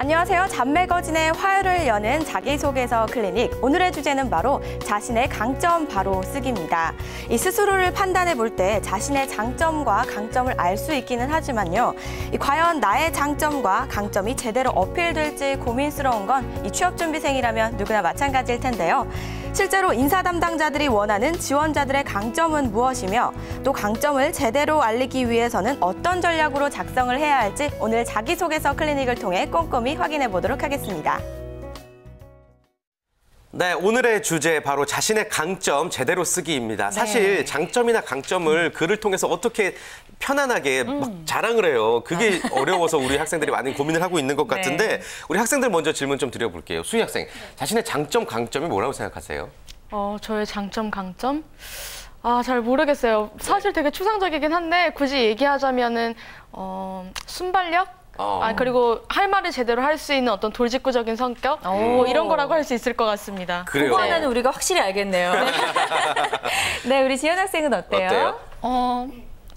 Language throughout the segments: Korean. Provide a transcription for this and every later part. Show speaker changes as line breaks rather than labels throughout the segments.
안녕하세요. 잔매거진의 화요를 여는 자기소개서 클리닉. 오늘의 주제는 바로 자신의 강점 바로 쓰기입니다. 이 스스로를 판단해 볼 때 자신의 장점과 강점을 알 수 있기는 하지만요. 과연 나의 장점과 강점이 제대로 어필될지 고민스러운 건 이 취업준비생이라면 누구나 마찬가지일 텐데요. 실제로 인사 담당자들이 원하는 지원자들의 강점은 무엇이며 또 강점을 제대로 알리기 위해서는 어떤 전략으로 작성을 해야 할지 오늘 자기소개서 클리닉을 통해 꼼꼼히 확인해 보도록 하겠습니다.
네, 오늘의 주제 바로 자신의 강점 제대로 쓰기입니다. 사실 장점이나 강점을 글을 통해서 어떻게 편안하게 막 자랑을 해요. 그게 어려워서 우리 학생들이 많이 고민을 하고 있는 것 같은데 우리 학생들 먼저 질문 좀 드려볼게요. 수희 학생, 자신의 장점, 강점이 뭐라고 생각하세요?
저의 장점, 강점? 잘 모르겠어요. 사실 되게 추상적이긴 한데 굳이 얘기하자면은 순발력? 그리고 할 말을 제대로 할 수 있는 어떤 돌직구적인 성격? 뭐 이런 거라고 할 수 있을 것 같습니다.
그거 하나는 우리가 확실히 알겠네요. 네, 우리 지연 학생은 어때요?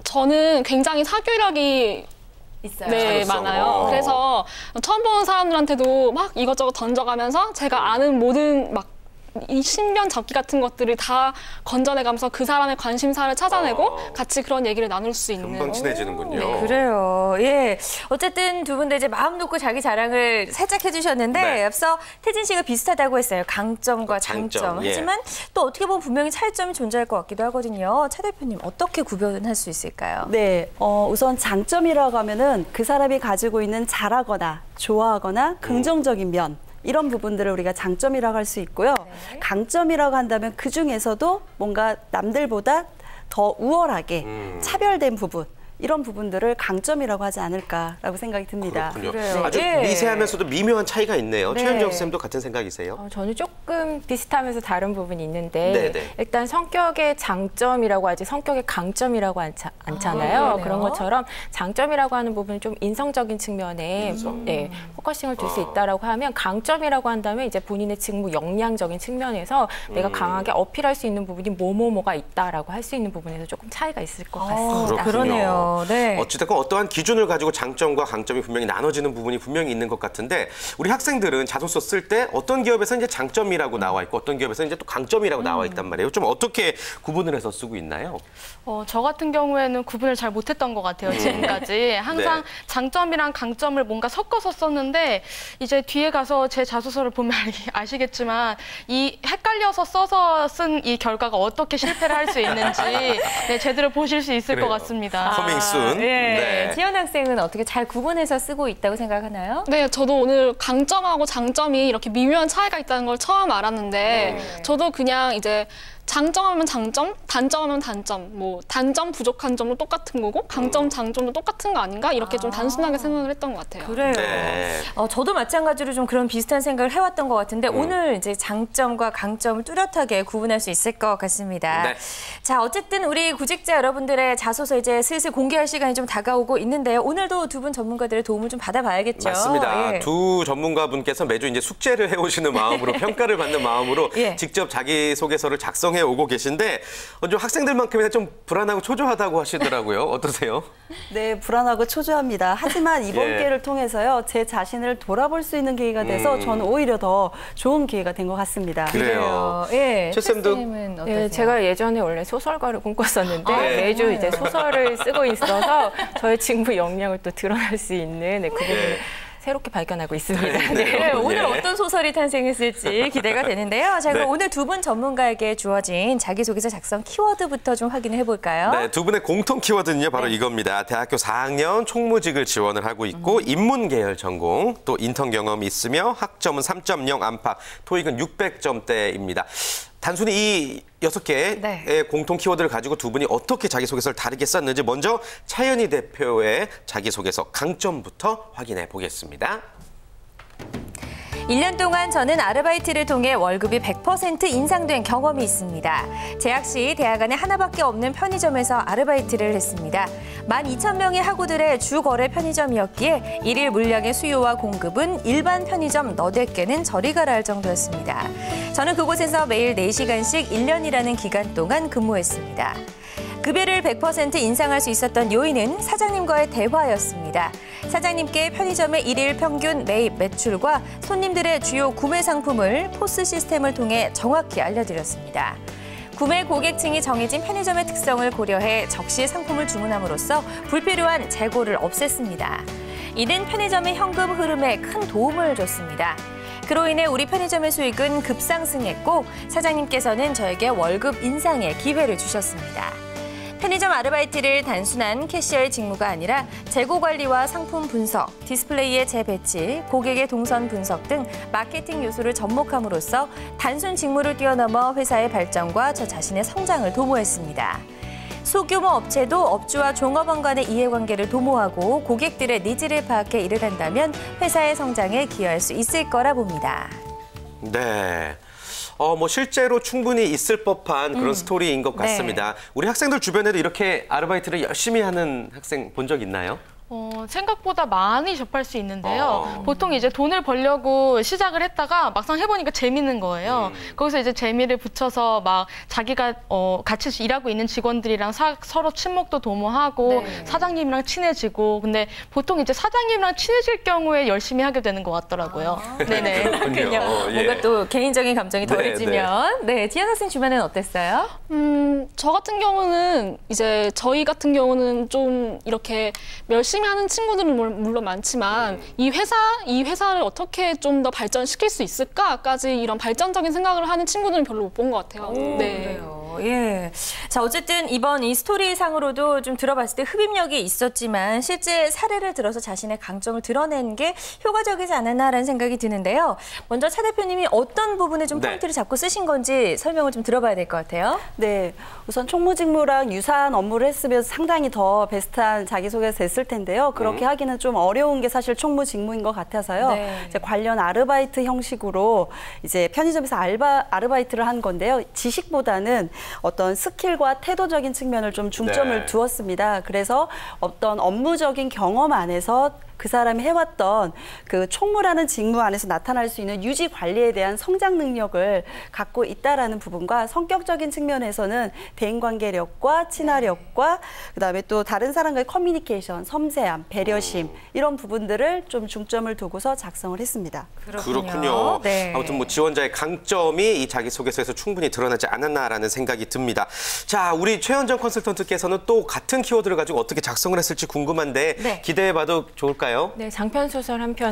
저는 굉장히 사교력이
있어요.
네, 많아요. 그래서 처음 보는 사람들한테도 막 이것저것 던져가면서 제가 아는 모든 막 이 신변 잡기 같은 것들을 다 건져내가면서 그 사람의 관심사를 찾아내고 같이 그런 얘기를 나눌 수 있는.
금방 친해지는군요.
네, 그래요. 예. 어쨌든 두 분 다 이제 마음 놓고 자기 자랑을 살짝 해주셨는데 앞서 태진 씨가 비슷하다고 했어요. 강점과 장점. 하지만 또 어떻게 보면 분명히 차이점이 존재할 것 같기도 하거든요. 차 대표님 어떻게 구별할 수 있을까요?
네, 우선 장점이라고 하면은 그 사람이 가지고 있는 잘하거나 좋아하거나 긍정적인 면. 이런 부분들을 우리가 장점이라고 할 수 있고요. 강점이라고 한다면 그중에서도 뭔가 남들보다 더 우월하게 차별된 부분, 이런 부분들을 강점이라고 하지 않을까라고 생각이 듭니다.
그렇군요.
그래요.
아주 미세하면서도 미묘한 차이가 있네요. 최현정 쌤도 같은 생각이세요?
저는 조금 비슷하면서 다른 부분이 있는데 일단 성격의 장점이라고 하지 성격의 강점이라고 않잖아요. 그런 것처럼 장점이라고 하는 부분은 좀 인성적인 측면에 포커싱을 둘 수 있다라고 하면 강점이라고 한다면 이제 본인의 직무 역량적인 측면에서 내가 강하게 어필할 수 있는 부분이 뭐가 있다라고 할 수 있는 부분에서 조금 차이가 있을 것 같습니다.
그러네요. 네.
어찌됐건 어떠한 기준을 가지고 장점과 강점이 분명히 나눠지는 부분이 분명히 있는 것 같은데 우리 학생들은 자소서 쓸 때 어떤 기업에서 이제 장점이라고 나와 있고 어떤 기업에서 이제 또 강점이라고 나와 있단 말이에요. 좀 어떻게 구분을 해서 쓰고 있나요?
저 같은 경우에는 구분을 잘 못했던 것 같아요, 지금까지. 항상 장점이랑 강점을 뭔가 섞어서 썼는데 이제 뒤에 가서 제 자소서를 보면 아시겠지만 이 헷갈려서 써서 쓴 이 결과가 어떻게 실패를 할 수 있는지 제대로 보실 수 있을 것 같습니다.
커밍 순.
지연 학생은 어떻게 잘 구분해서 쓰고 있다고 생각하나요?
네, 저도 오늘 강점하고 장점이 이렇게 미묘한 차이가 있다는 걸 처음 알았는데 저도 그냥 이제 장점하면 장점, 단점하면 단점, 뭐 단점 부족한 점도 똑같은 거고 강점, 장점도 똑같은 거 아닌가? 이렇게 좀 단순하게 생각을 했던 것 같아요.
그래요. 저도 마찬가지로 좀 그런 비슷한 생각을 해왔던 것 같은데 오늘 이제 장점과 강점을 뚜렷하게 구분할 수 있을 것 같습니다. 자, 어쨌든 우리 구직자 여러분들의 자소서 이제 슬슬 공개할 시간이 좀 다가오고 있는데요. 오늘도 두 분 전문가들의 도움을 좀 받아봐야겠죠.
맞습니다. 두 전문가분께서 매주 이제 숙제를 해오시는 마음으로 평가를 받는 마음으로 직접 자기소개서를 작성해 오고 계신데 좀 학생들만큼이나 좀 불안하고 초조하다고 하시더라고요. 어떠세요?
네, 불안하고 초조합니다. 하지만 이번 기회를 통해서요. 제 자신을 돌아볼 수 있는 기회가 돼서 저는 오히려 더 좋은 기회가 된 것 같습니다.
그래요.
최 쌤은 어떠세요?
제가 예전에 원래 소설가를 꿈꿨었는데 매주 이제 소설을 쓰고 있어서 저의 직무 역량을 또 드러낼 수 있는 그 부분을 새롭게 발견하고 있습니다.
오늘 어떤 소설이 탄생했을지 기대가 되는데요. 자, 그럼 오늘 두 분 전문가에게 주어진 자기소개서 작성 키워드부터 좀 확인해 볼까요?
네, 두 분의 공통 키워드는요, 바로 이겁니다. 대학교 4학년 총무직을 지원을 하고 있고 인문계열 전공, 또 인턴 경험이 있으며 학점은 3.0 안팎, 토익은 600점대입니다. 단순히 이 6개의 공통 키워드를 가지고 두 분이 어떻게 자기소개서를 다르게 썼는지 먼저 차연희 대표의 자기소개서 강점부터 확인해 보겠습니다.
1년 동안 저는 아르바이트를 통해 월급이 100% 인상된 경험이 있습니다. 재학 시 대학 안에 하나밖에 없는 편의점에서 아르바이트를 했습니다. 12,000명의 학우들의 주 거래 편의점이었기에 일일 물량의 수요와 공급은 일반 편의점 너댓 개는 저리 가라 할 정도였습니다. 저는 그곳에서 매일 4시간씩 1년이라는 기간 동안 근무했습니다. 급여를 100% 인상할 수 있었던 요인은 사장님과의 대화였습니다. 사장님께 편의점의 일일 평균 매입 매출과 손님들의 주요 구매 상품을 포스 시스템을 통해 정확히 알려드렸습니다. 구매 고객층이 정해진 편의점의 특성을 고려해 적시 상품을 주문함으로써 불필요한 재고를 없앴습니다. 이는 편의점의 현금 흐름에 큰 도움을 줬습니다. 그로 인해 우리 편의점의 수익은 급상승했고 사장님께서는 저에게 월급 인상의 기회를 주셨습니다. 편의점 아르바이트를 단순한 캐시어의 직무가 아니라 재고 관리와 상품 분석, 디스플레이의 재배치, 고객의 동선 분석 등 마케팅 요소를 접목함으로써 단순 직무를 뛰어넘어 회사의 발전과 저 자신의 성장을 도모했습니다. 소규모 업체도 업주와 종업원 간의 이해관계를 도모하고 고객들의 니즈를 파악해 일을 한다면 회사의 성장에 기여할 수 있을 거라 봅니다.
네. 뭐 실제로 충분히 있을 법한 그런 스토리인 것 같습니다. 네. 우리 학생들 주변에도 이렇게 아르바이트를 열심히 하는 학생 본 적 있나요?
생각보다 많이 접할 수 있는데요. 보통 이제 돈을 벌려고 시작을 했다가 막상 해보니까 재밌는 거예요. 거기서 이제 재미를 붙여서 막 자기가 같이 일하고 있는 직원들이랑 서로 친목도 도모하고 네. 사장님이랑 친해지고 근데 보통 이제 사장님이랑 친해질 경우에 열심히 하게 되는 것 같더라고요.
네네. 그렇군요. 뭔가 또 개인적인 감정이 덜해지면. 네, 지연 학생 주변에는 어땠어요?
저 같은 경우는 이제 저희 같은 경우는 좀 이렇게 열심히 하는 친구들은 물론 많지만 이 회사를 어떻게 좀 더 발전시킬 수 있을까까지 이런 발전적인 생각을 하는 친구들은 별로 못 본 것 같아요. 네.
그래요. 예. 자, 어쨌든 이번 이 스토리상으로도 좀 들어봤을 때 흡입력이 있었지만 실제 사례를 들어서 자신의 강점을 드러낸 게 효과적이지 않았나라는 생각이 드는데요. 먼저 차 대표님이 어떤 부분에 좀 포인트를 잡고 쓰신 건지 설명을 좀 들어봐야 될 것 같아요.
네. 우선 총무직무랑 유사한 업무를 했으면 상당히 더 베스트한 자기소개가 됐을 텐데요. 그렇게 하기는 좀 어려운 게 사실 총무직무인 것 같아서요.
네.
이제 관련 아르바이트 형식으로 이제 편의점에서 아르바이트를 한 건데요. 지식보다는 어떤 스킬과 태도적인 측면을 좀 중점을 두었습니다. 그래서 어떤 업무적인 경험 안에서 그 사람이 해왔던 그 총무라는 직무 안에서 나타날 수 있는 유지 관리에 대한 성장 능력을 갖고 있다라는 부분과 성격적인 측면에서는 대인관계력과 친화력과 그다음에 또 다른 사람과의 커뮤니케이션, 섬세함, 배려심 이런 부분들을 좀 중점을 두고서 작성을 했습니다.
그렇군요.
네.
아무튼 뭐 지원자의 강점이 이 자기소개서에서 충분히 드러나지 않았나라는 생각이 듭니다. 자, 우리 최현정 컨설턴트께서는 또 같은 키워드를 가지고 어떻게 작성을 했을지 궁금한데 기대해봐도 좋을까요?
네, 장편 소설 한 편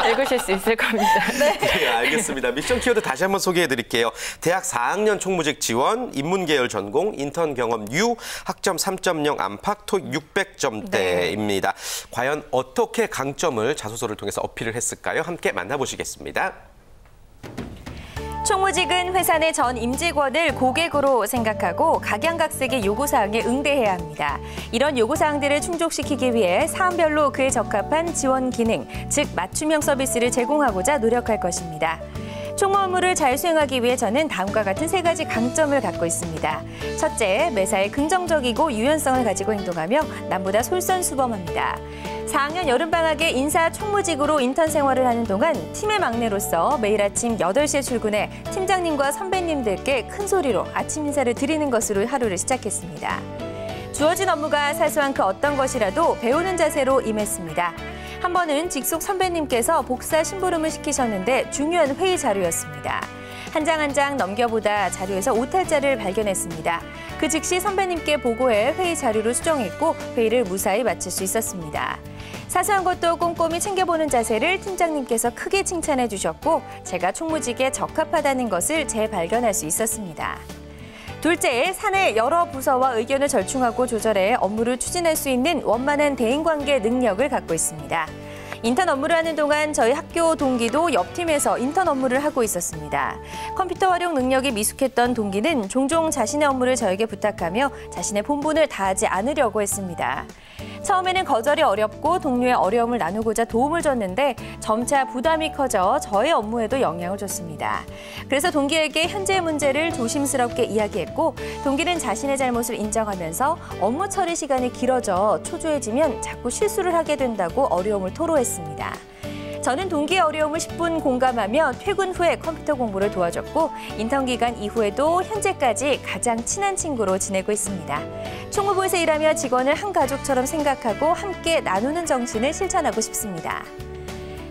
읽으실 수 있을 겁니다.
네, 알겠습니다. 미션 키워드 다시 한번 소개해드릴게요. 대학 4학년 총무직 지원, 인문계열 전공, 인턴 경험 U, 학점 3.0 안팎, 토익 600점대입니다. 과연 어떻게 강점을 자소서를 통해서 어필을 했을까요? 함께 만나보시겠습니다.
총무직은 회사 내 전 임직원을 고객으로 생각하고 각양각색의 요구사항에 응대해야 합니다. 이런 요구사항들을 충족시키기 위해 사안별로 그에 적합한 지원 기능, 즉 맞춤형 서비스를 제공하고자 노력할 것입니다. 총무 업무를 잘 수행하기 위해 저는 다음과 같은 3가지 강점을 갖고 있습니다. 첫째, 매사에 긍정적이고 유연성을 가지고 행동하며 남보다 솔선수범합니다. 4학년 여름방학에 인사 총무직으로 인턴 생활을 하는 동안 팀의 막내로서 매일 아침 8시에 출근해 팀장님과 선배님들께 큰 소리로 아침 인사를 드리는 것으로 하루를 시작했습니다. 주어진 업무가 사소한 그 어떤 것이라도 배우는 자세로 임했습니다. 한 번은 직속 선배님께서 복사 심부름을 시키셨는데 중요한 회의 자료였습니다. 한 장 한 장 넘겨보다 자료에서 오탈자를 발견했습니다. 그 즉시 선배님께 보고해 회의 자료를 수정했고 회의를 무사히 마칠 수 있었습니다. 사소한 것도 꼼꼼히 챙겨보는 자세를 팀장님께서 크게 칭찬해 주셨고 제가 총무직에 적합하다는 것을 재발견할 수 있었습니다. 둘째, 사내 여러 부서와 의견을 절충하고 조절해 업무를 추진할 수 있는 원만한 대인관계 능력을 갖고 있습니다. 인턴 업무를 하는 동안 저희 학교 동기도 옆 팀에서 인턴 업무를 하고 있었습니다. 컴퓨터 활용 능력이 미숙했던 동기는 종종 자신의 업무를 저에게 부탁하며 자신의 본분을 다하지 않으려고 했습니다. 처음에는 거절이 어렵고 동료의 어려움을 나누고자 도움을 줬는데 점차 부담이 커져 저의 업무에도 영향을 줬습니다. 그래서 동기에게 현재의 문제를 조심스럽게 이야기했고 동기는 자신의 잘못을 인정하면서 업무 처리 시간이 길어져 초조해지면 자꾸 실수를 하게 된다고 어려움을 토로했습니다. 저는 동기의 어려움을 10분 공감하며 퇴근 후에 컴퓨터 공부를 도와줬고 인턴 기간 이후에도 현재까지 가장 친한 친구로 지내고 있습니다. 총무부에서 일하며 직원을 한 가족처럼 생각하고 함께 나누는 정신을 실천하고 싶습니다.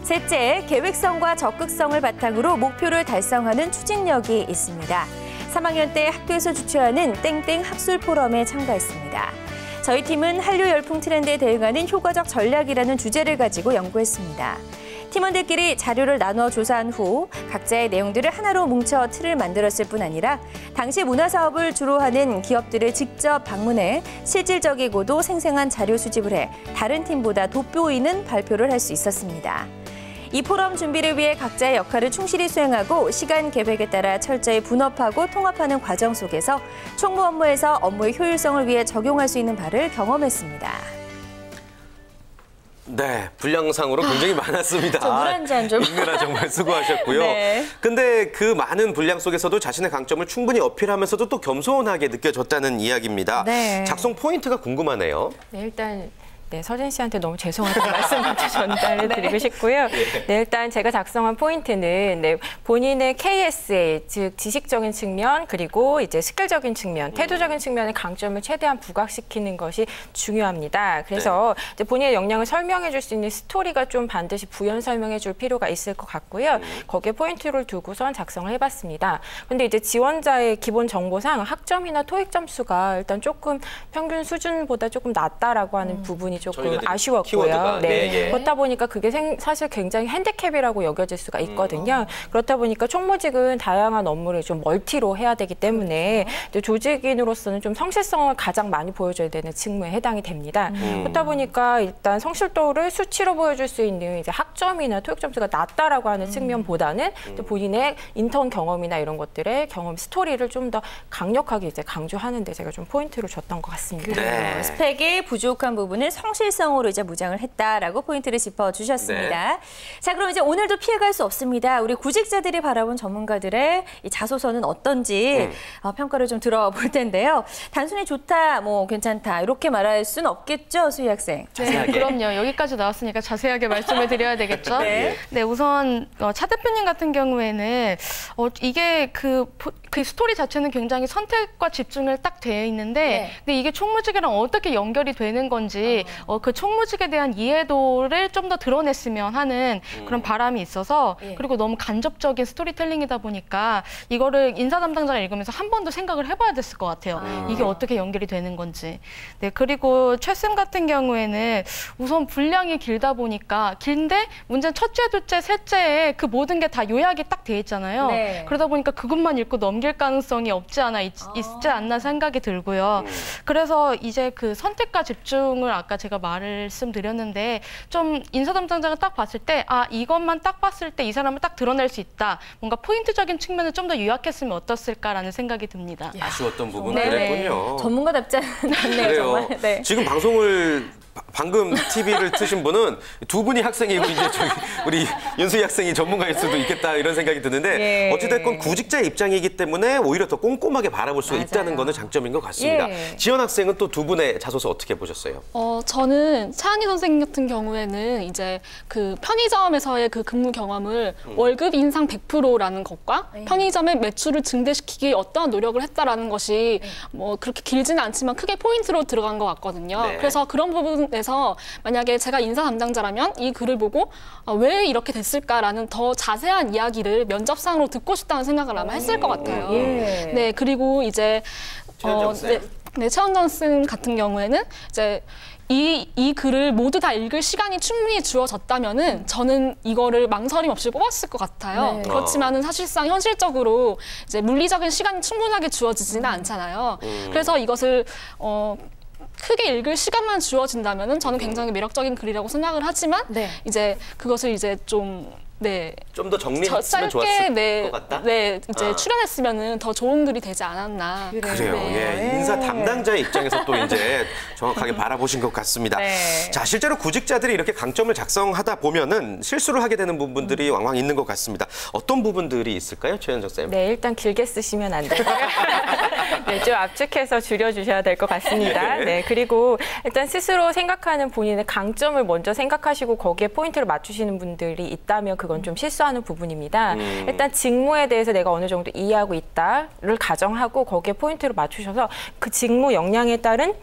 셋째, 계획성과 적극성을 바탕으로 목표를 달성하는 추진력이 있습니다. 3학년 때 학교에서 주최하는 땡땡 학술 포럼에 참가했습니다. 저희 팀은 한류 열풍 트렌드에 대응하는 효과적 전략이라는 주제를 가지고 연구했습니다. 팀원들끼리 자료를 나눠 조사한 후 각자의 내용들을 하나로 뭉쳐 틀을 만들었을 뿐 아니라 당시 문화사업을 주로 하는 기업들을 직접 방문해 실질적이고도 생생한 자료 수집을 해 다른 팀보다 돋보이는 발표를 할 수 있었습니다. 이 포럼 준비를 위해 각자의 역할을 충실히 수행하고 시간 계획에 따라 철저히 분업하고 통합하는 과정 속에서 총무 업무에서 업무의 효율성을 위해 적용할 수 있는 바를 경험했습니다.
네, 분량상으로 굉장히 많았습니다.
물 한 잔 좀.
임근아 정말 수고하셨고요.
네.
근데 그 많은 분량 속에서도 자신의 강점을 충분히 어필하면서도 또 겸손하게 느껴졌다는 이야기입니다.
네.
작성 포인트가 궁금하네요.
네, 일단 서진 씨한테 너무 죄송하다는 말씀부터 전달을 드리고 싶고요. 네, 일단 제가 작성한 포인트는 본인의 KSA, 즉 지식적인 측면, 그리고 이제 스킬적인 측면, 태도적인 측면의 강점을 최대한 부각시키는 것이 중요합니다. 그래서 이제 본인의 역량을 설명해 줄 수 있는 스토리가 좀 반드시 부연 설명해 줄 필요가 있을 것 같고요. 거기에 포인트를 두고선 작성을 해봤습니다. 근데 이제 지원자의 기본 정보상 학점이나 토익 점수가 일단 조금 평균 수준보다 조금 낮다라고 하는 부분이 조금 아쉬웠고요. 네. 그렇다 보니까 그게 사실 굉장히 핸디캡이라고 여겨질 수가 있거든요. 그렇다 보니까 총무직은 다양한 업무를 좀 멀티로 해야 되기 때문에 조직인으로서는 좀 성실성을 가장 많이 보여줘야 되는 직무에 해당이 됩니다. 그렇다 보니까 일단 성실도를 수치로 보여줄 수 있는 이제 학점이나 토익 점수가 낮다라고 하는 측면보다는 또 본인의 인턴 경험이나 이런 것들의 경험 스토리를 좀 더 강력하게 이제 강조하는 데 제가 좀 포인트를 줬던 것 같습니다.
네. 스펙의 부족한 부분을 성실성으로 이제 무장을 했다라고 포인트를 짚어주셨습니다.
네.
자, 그럼 이제 오늘도 피해갈 수 없습니다. 우리 구직자들이 바라본 전문가들의 이 자소서는 어떤지 평가를 좀 들어볼 텐데요. 단순히 좋다, 뭐 괜찮다 이렇게 말할 수는 없겠죠, 수희 학생?
네, 그럼요. 여기까지 나왔으니까 자세하게 말씀을 드려야 되겠죠. 네. 우선 차 대표님 같은 경우에는 이게 그 스토리 자체는 굉장히 선택과 집중을 딱 되어 있는데 근데 이게 총무직이랑 어떻게 연결이 되는 건지 그 총무직에 대한 이해도를 좀 더 드러냈으면 하는 그런 바람이 있어서 그리고 너무 간접적인 스토리텔링이다 보니까 이거를 인사 담당자가 읽으면서 한 번 더 생각을 해봐야 됐을 것 같아요. 이게 어떻게 연결이 되는 건지. 네, 그리고 최쌤 같은 경우에는 우선 분량이 길다 보니까 긴데 문제는 첫째, 둘째, 셋째에 그 모든 게 다 요약이 딱 돼 있잖아요. 네. 그러다 보니까 그것만 읽고 넘길 가능성이 없지 않아 있지 않나 생각이 들고요. 그래서 이제 그 선택과 집중을 아까 제가 말씀드렸는데 좀 인사 담당자가 딱 봤을 때 이것만 딱 봤을 때 이 사람을 딱 드러낼 수 있다. 뭔가 포인트적인 측면을 좀 더 요약했으면 어떻을까라는 생각이 듭니다.
아쉬웠던 부분은 그랬군요.
전문가답지 않네요.
그래요.
정말. 네.
지금 방송을 방금 TV를 트신 분은 두 분이 학생이고 이제 우리 윤수희 학생이 전문가일 수도 있겠다 이런 생각이 드는데 어찌됐건 구직자의 입장이기 때문에 오히려 더 꼼꼼하게 바라볼 수 있다는 거는 장점인 것 같습니다. 지연 학생은 또 두 분의 자소서 어떻게 보셨어요?
저는 차은희 선생님 같은 경우에는 이제 그 편의점에서의 그 근무 경험을 월급 인상 100%라는 것과 편의점의 매출을 증대시키기 어떠한 노력을 했다라는 것이 뭐 그렇게 길지는 않지만 크게 포인트로 들어간 것 같거든요. 그래서 그런 부분에서 만약에 제가 인사 담당자라면 이 글을 보고 왜 이렇게 됐을까라는 더 자세한 이야기를 면접상으로 듣고 싶다는 생각을 아마 했을 것 같아요. 네, 그리고 이제 최원정 쌤 같은 경우에는 이제 이 글을 모두 다 읽을 시간이 충분히 주어졌다면은 저는 이거를 망설임 없이 뽑았을 것 같아요. 그렇지만은 사실상 현실적으로 이제 물리적인 시간이 충분하게 주어지지는 않잖아요. 그래서 이것을 크게 읽을 시간만 주어진다면은 저는 굉장히 매력적인 글이라고 생각을 하지만 이제 그것을 이제 좀 네.
좀 더 정리했으면
짧게
좋았을 것 같다?
네, 이제 출연했으면은 더 좋은 글이 되지 않았나.
그래요.
네.
예, 인사 담당자의 입장에서 또 이제 정확하게 바라보신 것 같습니다.
네.
자, 실제로 구직자들이 이렇게 강점을 작성하다 보면은 실수를 하게 되는 부분들이 왕왕 있는 것 같습니다. 어떤 부분들이 있을까요, 최현정 쌤?
네, 일단 길게 쓰시면 안 되고요. 네, 좀 압축해서 줄여주셔야 될 것 같습니다. 네, 그리고 일단 스스로 생각하는 본인의 강점을 먼저 생각하시고 거기에 포인트를 맞추시는 분들이 있다면 그건 좀 실수하는 부분입니다. 일단 직무에 대해서 내가 어느 정도 이해하고 있다를 가정하고 거기에 포인트를 맞추셔서 그 직무 역량에 따른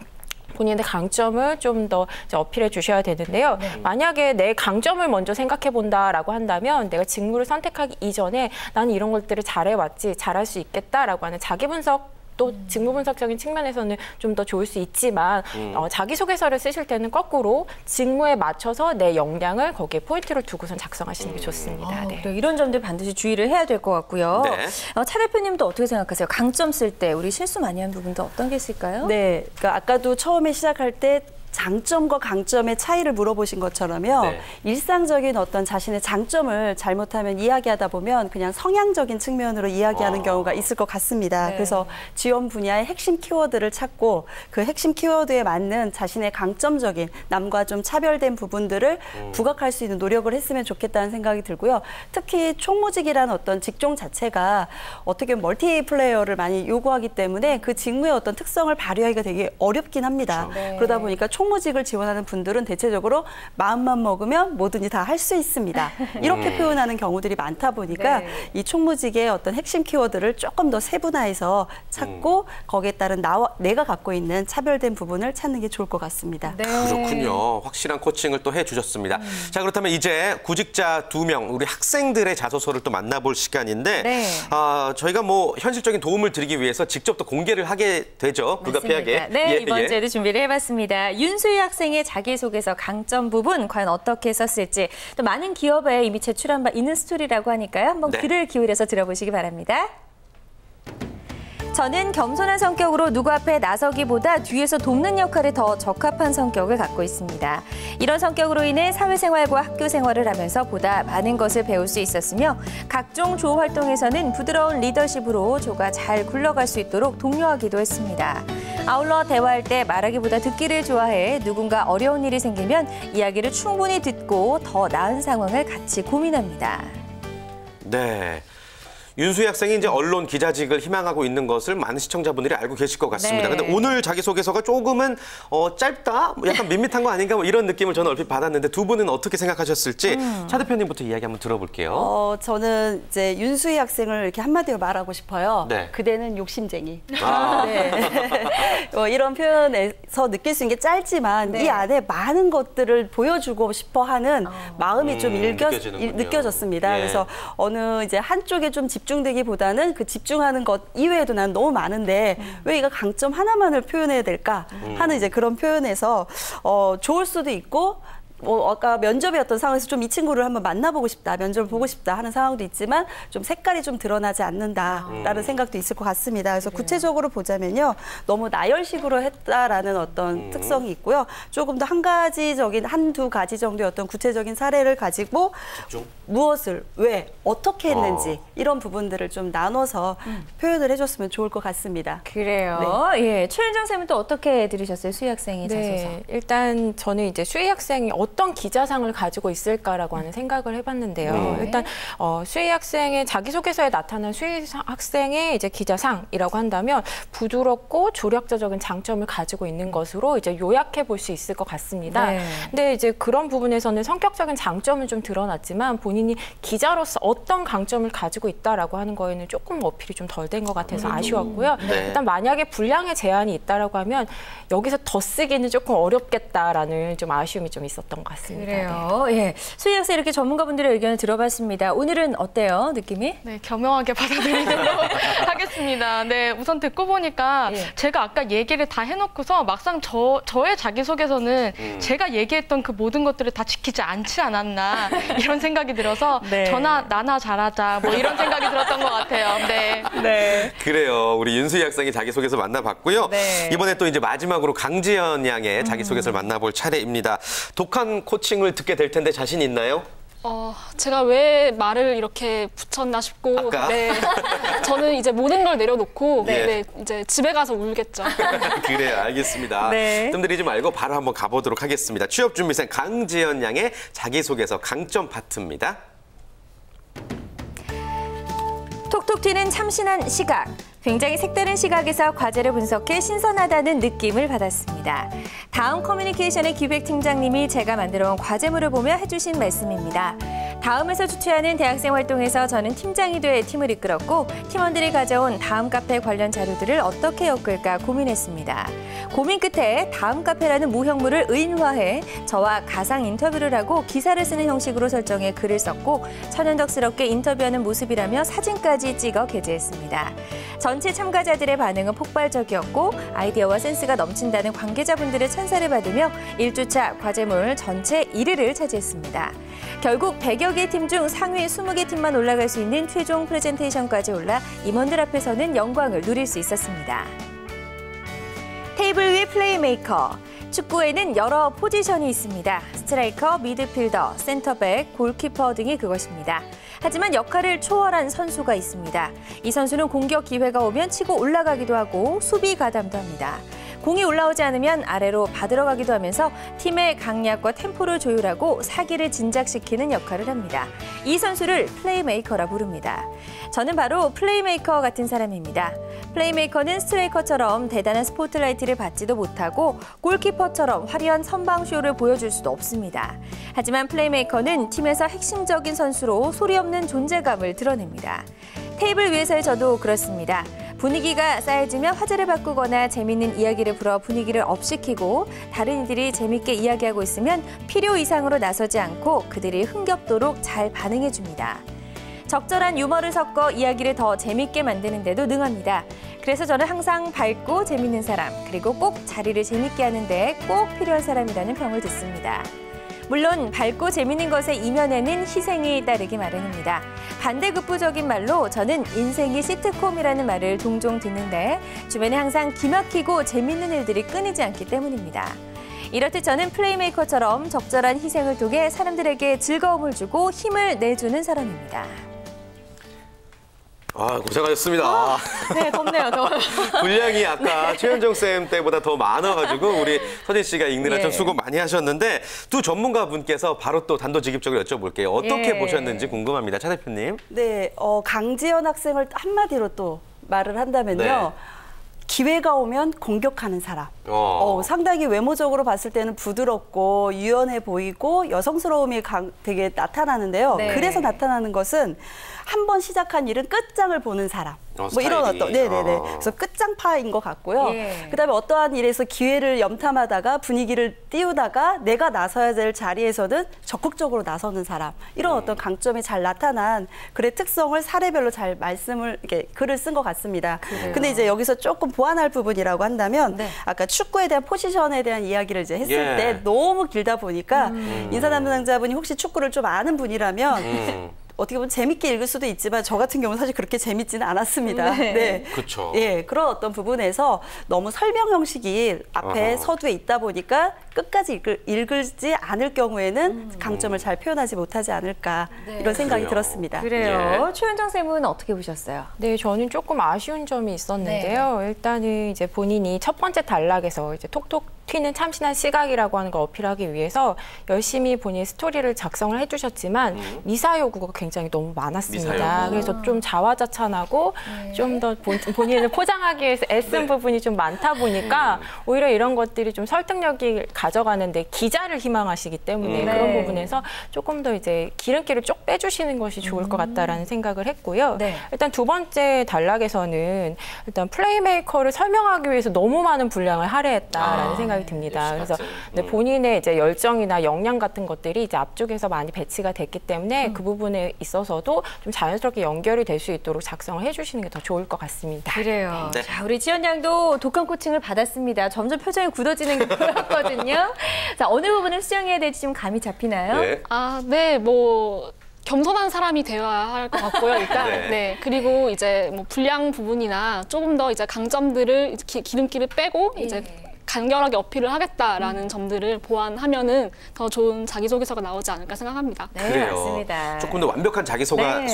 본인의 강점을 좀 더 어필해 주셔야 되는데요. 만약에 내 강점을 먼저 생각해 본다라고 한다면 내가 직무를 선택하기 이전에 나는 이런 것들을 잘해왔지, 잘할 수 있겠다라고 하는 자기 분석 또 직무 분석적인 측면에서는 좀 더 좋을 수 있지만 자기소개서를 쓰실 때는 거꾸로 직무에 맞춰서 내 역량을 거기에 포인트를 두고선 작성하시는 게 좋습니다. 네.
이런 점들 반드시 주의를 해야 될 것 같고요.
네.
차 대표님도 어떻게 생각하세요? 강점 쓸 때 우리 실수 많이 하는 부분도 어떤 게 있을까요?
네, 그러니까 아까도 처음에 시작할 때 장점과 강점의 차이를 물어보신 것처럼요.
네.
일상적인 어떤 자신의 장점을 잘못하면 이야기하다 보면 그냥 성향적인 측면으로 이야기하는 경우가 있을 것 같습니다. 그래서 지원 분야의 핵심 키워드를 찾고 그 핵심 키워드에 맞는 자신의 강점적인 남과 좀 차별된 부분들을 부각할 수 있는 노력을 했으면 좋겠다는 생각이 들고요. 특히 총무직이라는 어떤 직종 자체가 어떻게 보면 멀티플레이어를 많이 요구하기 때문에 그 직무의 어떤 특성을 발휘하기가 되게 어렵긴 합니다. 그러다 보니까 총무직을 지원하는 분들은 대체적으로 마음만 먹으면 뭐든지 다 할 수 있습니다. 이렇게 표현하는 경우들이 많다 보니까 이 총무직의 어떤 핵심 키워드를 조금 더 세분화해서 찾고 거기에 따른 내가 갖고 있는 차별된 부분을 찾는 게 좋을 것 같습니다.
그렇군요. 확실한 코칭을 또 해주셨습니다. 자, 그렇다면 이제 구직자 2명, 우리 학생들의 자소서를 또 만나볼 시간인데 저희가 뭐 현실적인 도움을 드리기 위해서 직접 또 공개를 하게 되죠. 불가피하게.
네, 이번 주에도 준비를 해봤습니다. 윤수희 학생의 자기소개서 강점 부분 과연 어떻게 썼을지 또 많은 기업에 이미 제출한 바 있는 스토리라고 하니까요. 한번 귀를 기울여서 들어보시기 바랍니다. 저는 겸손한 성격으로 누구 앞에 나서기보다 뒤에서 돕는 역할에 더 적합한 성격을 갖고 있습니다. 이런 성격으로 인해 사회생활과 학교 생활을 하면서 보다 많은 것을 배울 수 있었으며 각종 조 활동에서는 부드러운 리더십으로 조가 잘 굴러갈 수 있도록 독려하기도 했습니다. 아울러 대화할 때 말하기보다 듣기를 좋아해 누군가 어려운 일이 생기면 이야기를 충분히 듣고 더 나은 상황을 같이 고민합니다.
네. 윤수희 학생이 이제 언론 기자직을 희망하고 있는 것을 많은 시청자분들이 알고 계실 것 같습니다. 근데 오늘 자기소개서가 조금은 짧다? 약간 밋밋한 거 아닌가? 뭐 이런 느낌을 저는 얼핏 받았는데 두 분은 어떻게 생각하셨을지 차 대표님부터 이야기 한번 들어볼게요.
저는 이제 윤수희 학생을 이렇게 한마디로 말하고 싶어요.
네.
그대는 욕심쟁이. 네. 이런 표현에서 느낄 수 있는 게 짧지만 이 안에 많은 것들을 보여주고 싶어 하는 마음이 좀 느껴졌습니다. 그래서 어느 이제 한쪽에 좀 집중되기보다는 그 집중하는 것 이외에도 난 너무 많은데 왜 이거 강점 하나만을 표현해야 될까 하는 이제 그런 표현에서 좋을 수도 있고 아까 면접의 어떤 상황에서 좀 이 친구를 한번 만나보고 싶다, 면접을 보고 싶다 하는 상황도 있지만 좀 색깔이 좀 드러나지 않는다라는 생각도 있을 것 같습니다. 그래서 구체적으로 보자면요. 너무 나열식으로 했다라는 어떤 특성이 있고요. 조금 더 한두 가지 정도의 어떤 구체적인 사례를 가지고 무엇을, 왜, 어떻게 했는지 이런 부분들을 좀 나눠서 표현을 해줬으면 좋을 것 같습니다.
그래요. 예, 최현정 쌤은 또 어떻게 들으셨어요? 수희 학생의 자소서.
일단 저는 이제 수희 학생이 어떤 기자상을 가지고 있을까라고 하는 생각을 해봤는데요. 일단 수희 학생의 자기소개서에 나타난 수희 학생의 이제 기자상이라고 한다면 부드럽고 조력자적인 장점을 가지고 있는 것으로 이제 요약해 볼 수 있을 것 같습니다. 근데 이제 그런 부분에서는 성격적인 장점은 좀 드러났지만 본인이 기자로서 어떤 강점을 가지고 있다라고 하는 거에는 조금 어필이 좀 덜 된 것 같아서 아쉬웠고요. 일단 만약에 분량의 제한이 있다라고 하면 여기서 더 쓰기는 조금 어렵겠다라는 좀 아쉬움이 좀 있었던 것 같습니다.
그래요. 예, 수희 학생 이렇게 전문가분들의 의견을 들어봤습니다. 오늘은 어때요, 느낌이?
네, 겸허하게 받아들이도록 하겠습니다. 네, 우선 듣고 보니까 제가 아까 얘기를 다 해놓고서 막상 저의 자기소개서는 제가 얘기했던 그 모든 것들을 다 지키지 않지 않았나 이런 생각이 들어서 나나 잘하자 뭐 이런 생각이 들었던 것 같아요. 네.
그래요. 우리 윤수희 학생이 자기소개서 만나봤고요. 이번에 또 이제 마지막으로 강지연 양의 자기소개서를 만나볼 차례입니다. 독한 코칭을 듣게 될 텐데 자신 있나요?
제가 왜 말을 이렇게 붙였나 싶고,
아까?
네, 저는 이제 모든 걸 내려놓고,
네.
네, 이제 집에 가서 울겠죠.
그래요, 알겠습니다.
네.
뜸들이지 말고 바로 한번 가보도록 하겠습니다. 취업준비생 강지연 양의 자기소개서 강점 파트입니다.
톡톡 튀는 참신한 시각. 굉장히 색다른 시각에서 과제를 분석해 신선하다는 느낌을 받았습니다. 다음 커뮤니케이션의 기획팀장님이 제가 만들어온 과제물을 보며 해주신 말씀입니다. 다음에서 주최하는 대학생 활동에서 저는 팀장이 돼 팀을 이끌었고 팀원들이 가져온 다음 카페 관련 자료들을 어떻게 엮을까 고민했습니다. 고민 끝에 다음 카페라는 무형물을 의인화해 저와 가상 인터뷰를 하고 기사를 쓰는 형식으로 설정해 글을 썼고 천연덕스럽게 인터뷰하는 모습이라며 사진까지 찍어 게재했습니다. 전체 참가자들의 반응은 폭발적이었고 아이디어와 센스가 넘친다는 관계자분들의 찬사를 받으며 1주차 과제물 전체 1위를 차지했습니다. 결국 100여 개 팀 중 상위 20개 팀만 올라갈 수 있는 최종 프레젠테이션까지 올라 임원들 앞에서는 영광을 누릴 수 있었습니다. 테이블 위 플레이메이커. 축구에는 여러 포지션이 있습니다. 스트라이커, 미드필더, 센터백, 골키퍼 등이 그것입니다. 하지만 역할을 초월한 선수가 있습니다. 이 선수는 공격 기회가 오면 치고 올라가기도 하고 수비 가담도 합니다. 공이 올라오지 않으면 아래로 받으러 가기도 하면서 팀의 강약과 템포를 조율하고 사기를 진작시키는 역할을 합니다. 이 선수를 플레이메이커라 부릅니다. 저는 바로 플레이메이커 같은 사람입니다. 플레이메이커는 스트라이커처럼 대단한 스포트라이트를 받지도 못하고 골키퍼처럼 화려한 선방쇼를 보여줄 수도 없습니다. 하지만 플레이메이커는 팀에서 핵심적인 선수로 소리 없는 존재감을 드러냅니다. 테이블 위에서의 저도 그렇습니다. 분위기가 쌓여지면 화제를 바꾸거나 재밌는 이야기를 풀어 분위기를 업시키고 다른 이들이 재밌게 이야기하고 있으면 필요 이상으로 나서지 않고 그들이 흥겹도록 잘 반응해줍니다. 적절한 유머를 섞어 이야기를 더 재밌게 만드는 데도 능합니다. 그래서 저는 항상 밝고 재밌는 사람, 그리고 꼭 자리를 재밌게 하는데 꼭 필요한 사람이라는 평을 듣습니다. 물론 밝고 재밌는 것의 이면에는 희생이 따르기 마련입니다. 반대급부적인 말로 저는 인생이 시트콤이라는 말을 종종 듣는데 주변에 항상 기막히고 재밌는 일들이 끊이지 않기 때문입니다. 이렇듯 저는 플레이메이커처럼 적절한 희생을 통해 사람들에게 즐거움을 주고 힘을 내주는 사람입니다.
고생하셨습니다.
네, 덥네요, 더워요.
분량이 아까 최현정 쌤 때보다 더 많아가지고 우리 서진 씨가 읽느라 좀 수고 많이 하셨는데 두 전문가분께서 바로 또 단도직입적으로 여쭤볼게요. 어떻게 보셨는지 궁금합니다. 차 대표님.
네, 강지연 학생을 한마디로 또 말을 한다면요.
네.
기회가 오면 공격하는 사람. 상당히 외모적으로 봤을 때는 부드럽고 유연해 보이고 여성스러움이 되게 나타나는데요.
네.
그래서 나타나는 것은 한 번 시작한 일은 끝장을 보는 사람. 뭐 이런 어떤 네네네. 그래서 끝장파인 것 같고요.
예.
그다음에 어떠한 일에서 기회를 염탐하다가 분위기를 띄우다가 내가 나서야 될 자리에서는 적극적으로 나서는 사람. 이런 어떤 강점이 잘 나타난 글의 특성을 사례별로 잘 말씀을 이렇게 글을 쓴 것 같습니다. 근데 이제 여기서 조금 보완할 부분이라고 한다면 아까 축구에 대한 포지션에 대한 이야기를 이제 했을 때 너무 길다 보니까 인사 담당자분이 혹시 축구를 좀 아는 분이라면 어떻게 보면 재밌게 읽을 수도 있지만 저 같은 경우는 사실 그렇게 재밌지는 않았습니다. 네.
그렇죠.
예, 그런 어떤 부분에서 너무 설명 형식이 앞에 서두에 있다 보니까 끝까지 읽을지 않을 경우에는 강점을 잘 표현하지 못하지 않을까 이런 생각이 들었습니다.
그래요. 최현정 쌤은 어떻게 보셨어요?
네, 저는 조금 아쉬운 점이 있었는데요. 일단은 이제 본인이 첫 번째 단락에서 이제 톡톡 튀는 참신한 시각이라고 하는 걸 어필하기 위해서 열심히 본인의 스토리를 작성을 해주셨지만 미사 요구가 굉장히 너무 많았습니다. 그래서 좀 자화자찬하고 좀 더 본인을 포장하기 위해서 애쓴 부분이 좀 많다 보니까 오히려 이런 것들이 좀 설득력이 가져가는데 기자를 희망하시기 때문에 그런 부분에서 조금 더 이제 기름기를 쭉 빼주시는 것이 좋을 것 같다라는 생각을 했고요. 일단 두 번째 단락에서는 일단 플레이메이커를 설명하기 위해서 너무 많은 분량을 할애했다라는 생각이 듭니다. 그래서 본인의 이제 열정이나 역량 같은 것들이 이제 앞쪽에서 많이 배치가 됐기 때문에 그 부분에 있어서도 좀 자연스럽게 연결이 될 수 있도록 작성을 해주시는 게 더 좋을 것 같습니다.
그래요. 자, 우리 지연 양도 독한 코칭을 받았습니다. 점점 표정이 굳어지는 게 보였거든요. 자, 어느 부분을 수정해야 될지 좀 감이 잡히나요?
네, 뭐 겸손한 사람이 되어야 할 것 같고요. 일단 그리고 이제 뭐 불량 부분이나 조금 더 이제 강점들을 기름기를 빼고 이제 간결하게 어필을 하겠다라는 점들을 보완하면은 더 좋은 자기소개서가 나오지 않을까 생각합니다.
네,
그래요.
맞습니다.
조금 더 완벽한
네.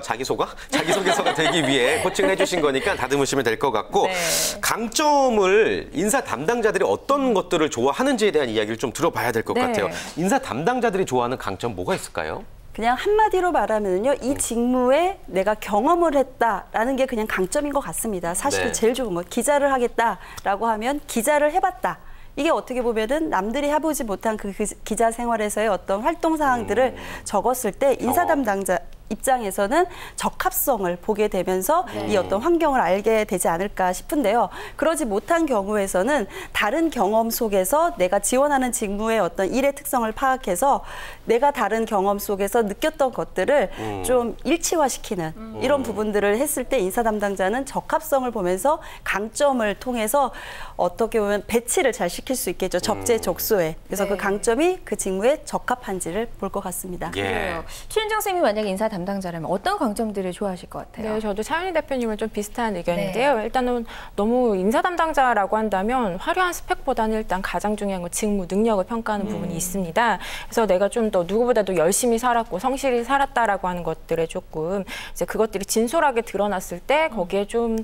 자기소개서가 되기 위해 코칭을 해주신 거니까 다듬으시면 될 것 같고
네.
강점을 인사 담당자들이 어떤 것들을 좋아하는지에 대한 이야기를 좀 들어봐야 될 것
네.
같아요. 인사 담당자들이 좋아하는 강점 뭐가 있을까요?
그냥 한마디로 말하면요, 이 직무에 내가 경험을 했다라는 게 그냥 강점인 것 같습니다. 사실
네.
제일 좋은 거, 기자를 하겠다라고 하면 기자를 해봤다. 이게 어떻게 보면은 남들이 해보지 못한 그 기자 생활에서의 어떤 활동 사항들을 적었을 때 인사 담당자 입장에서는 적합성을 보게 되면서 이 어떤 환경을 알게 되지 않을까 싶은데요. 그러지 못한 경우에서는 다른 경험 속에서 내가 지원하는 직무의 어떤 일의 특성을 파악해서 내가 다른 경험 속에서 느꼈던 것들을 좀 일치화시키는 이런 부분들을 했을 때 인사 담당자는 적합성을 보면서 강점을 통해서 어떻게 보면 배치를 잘 시킬 수 있겠죠. 적재적소에. 그래서 그 강점이 그 직무에 적합한지를 볼 것 같습니다.
예.
최윤정 쌤이 만약에 인사 담당자라면 어떤 강점들을 좋아하실 것 같아요?
네, 저도 차윤희 대표님은 좀 비슷한 의견인데요. 일단은 너무 인사 담당자라고 한다면 화려한 스펙보다는 일단 가장 중요한 건 직무 능력을 평가하는 부분이 있습니다. 그래서 내가 좀 더 누구보다도 열심히 살았고 성실히 살았다라고 하는 것들에 조금 이제 그것들이 진솔하게 드러났을 때 거기에 좀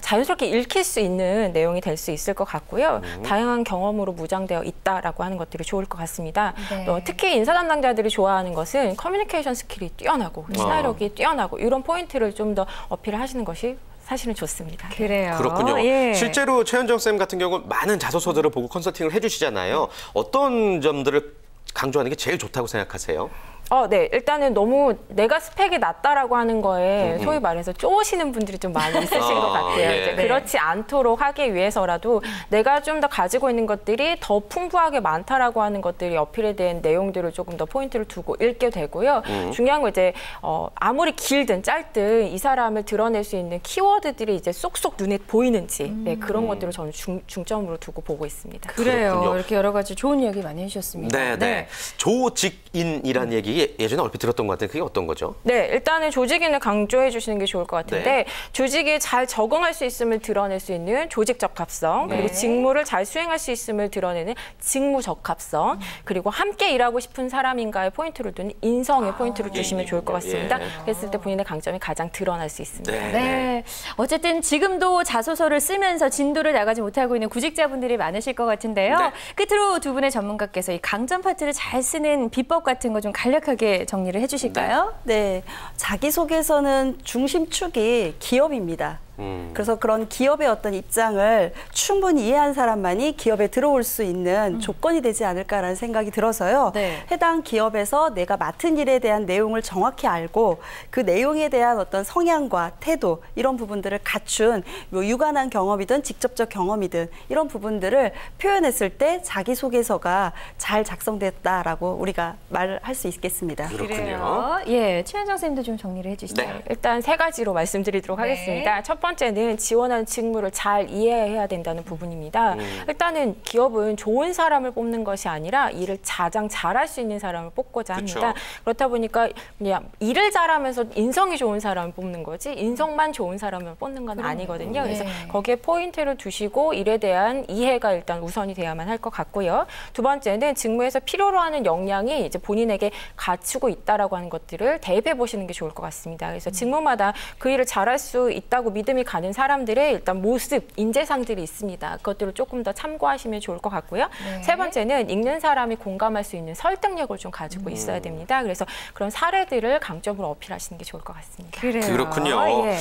자연스럽게 읽힐 수 있는 내용이 될 수 있을 것 같고요. 다양한 경험으로 무장되어 있다라고 하는 것들이 좋을 것 같습니다.
네.
특히 인사 담당자들이 좋아하는 것은 커뮤니케이션 스킬이 뛰어나고 친화력이 뛰어나고 이런 포인트를 좀 더 어필하시는 것이 사실은 좋습니다.
그래요.
그렇군요.
예.
실제로 최현정 쌤 같은 경우는 많은 자소서들을 보고 컨설팅을 해주시잖아요. 어떤 점들을 강조하는 게 제일 좋다고 생각하세요?
네. 일단은 너무 내가 스펙이 낮다라고 하는 거에 소위 말해서 쪼시는 분들이 좀 많이 있으신 것 같아요.
예.
이제
네.
그렇지 않도록 하기 위해서라도 내가 좀 더 가지고 있는 것들이 더 풍부하게 많다라고 하는 것들이 어필에 대한 내용들을 조금 더 포인트를 두고 읽게 되고요. 중요한 건 이제 아무리 길든 짧든 이 사람을 드러낼 수 있는 키워드들이 이제 쏙쏙 눈에 보이는지 네, 그런 것들을 저는 중점으로 두고 보고 있습니다.
그래요.
그렇군요.
이렇게 여러 가지 좋은 이야기 많이 해주셨습니다.
네. 조직인이라는 얘기 예전에 얼핏 들었던 것 같은데 그게 어떤 거죠?
네, 일단은 조직인을 강조해 주시는 게 좋을 것 같은데 조직에 잘 적응할 수 있음을 드러낼 수 있는 조직 적합성, 그리고 직무를 잘 수행할 수 있음을 드러내는 직무 적합성, 그리고 함께 일하고 싶은 사람인가의 포인트를 두는 인성의 포인트를 주시면 좋을 것 같습니다. 그랬을 때 본인의 강점이 가장 드러날 수 있습니다.
네. 어쨌든 지금도 자소서를 쓰면서 진도를 나가지 못하고 있는 구직자분들이 많으실 것 같은데요.
네.
끝으로 두 분의 전문가께서 이 강점 파트를 잘 쓰는 비법 같은 거 좀 간략하게 정리를 해주실까요?
네, 자기소개서는 중심축이 기업입니다. 그래서 그런 기업의 어떤 입장을 충분히 이해한 사람만이 기업에 들어올 수 있는 조건이 되지 않을까라는 생각이 들어서요.
네.
해당 기업에서 내가 맡은 일에 대한 내용을 정확히 알고 그 내용에 대한 어떤 성향과 태도 이런 부분들을 갖춘 뭐 유관한 경험이든 직접적 경험이든 이런 부분들을 표현했을 때 자기소개서가 잘 작성됐다라고 우리가 말할 수 있겠습니다.
그렇군요.
예, 최현정 쌤도 좀 정리를 해주시죠.
네.
일단 세 가지로 말씀드리도록 하겠습니다. 첫 번째는 지원하는 직무를 잘 이해해야 된다는 부분입니다. 일단은 기업은 좋은 사람을 뽑는 것이 아니라 일을 가장 잘할 수 있는 사람을 뽑고자 합니다.
그쵸.
그렇다 보니까 그냥 일을 잘하면서 인성이 좋은 사람을 뽑는 거지 인성만 좋은 사람을 뽑는 건 아니거든요. 그래서 거기에 포인트를 두시고 일에 대한 이해가 일단 우선이 돼야만 할 것 같고요. 두 번째는 직무에서 필요로 하는 역량이 이제 본인에게 갖추고 있다라고 하는 것들을 대입해 보시는 게 좋을 것 같습니다. 그래서 직무마다 그 일을 잘할 수 있다고 믿음이 가는 사람들의 일단 모습, 인재상들이 있습니다. 그것들을 조금 더 참고하시면 좋을 것 같고요. 세 번째는 읽는 사람이 공감할 수 있는 설득력을 좀 가지고 있어야 됩니다. 그래서 그런 사례들을 강점으로 어필하시는 게 좋을 것 같습니다.
그래요.
그렇군요.
예.